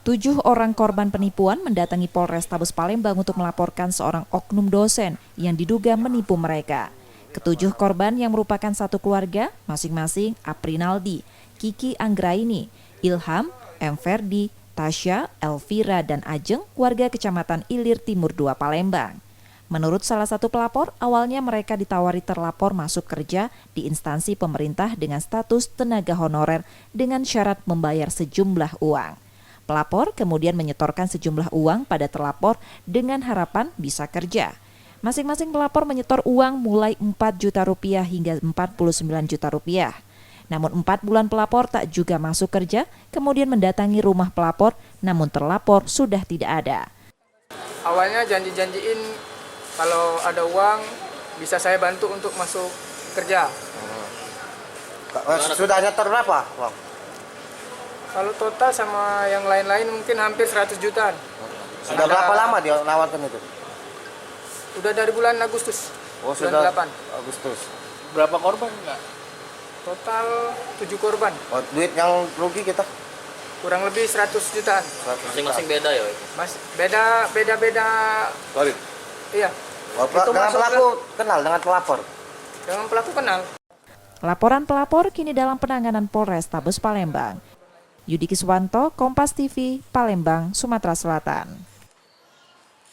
7 orang korban penipuan mendatangi Polrestabes Palembang untuk melaporkan seorang oknum dosen yang diduga menipu mereka. Ketujuh korban yang merupakan satu keluarga, masing-masing Aprinaldi, Kiki Anggraini, Ilham, M. Ferdi, Tasya, Elvira, dan Ajeng, warga Kecamatan Ilir Timur 2 Palembang. Menurut salah satu pelapor, awalnya mereka ditawari terlapor masuk kerja di instansi pemerintah dengan status tenaga honorer dengan syarat membayar sejumlah uang. Pelapor kemudian menyetorkan sejumlah uang pada terlapor dengan harapan bisa kerja. Masing-masing pelapor menyetor uang mulai 4 juta rupiah hingga 49 juta rupiah. Namun 4 bulan pelapor tak juga masuk kerja, kemudian mendatangi rumah pelapor, namun terlapor sudah tidak ada. Awalnya janji-janjiin kalau ada uang bisa saya bantu untuk masuk kerja. Sudah nyetor berapa, Bang? Kalau total sama yang lain-lain mungkin hampir 100 jutaan. Sudah berapa lama dia nawarkan itu? Udah dari bulan Agustus. Oh, bulan sudah 8. Agustus. Berapa korban enggak? Total 7 korban. Oh, duit yang rugi kita? Kurang lebih 100 jutaan. Masing-masing beda ya? Mas beda. Sorry. Iya. Oh, dengan pelaku kenal dengan pelapor? Dengan pelaku kenal. Laporan pelapor kini dalam penanganan Polrestabes Palembang. Yudi Kiswanto, Kompas TV, Palembang, Sumatera Selatan.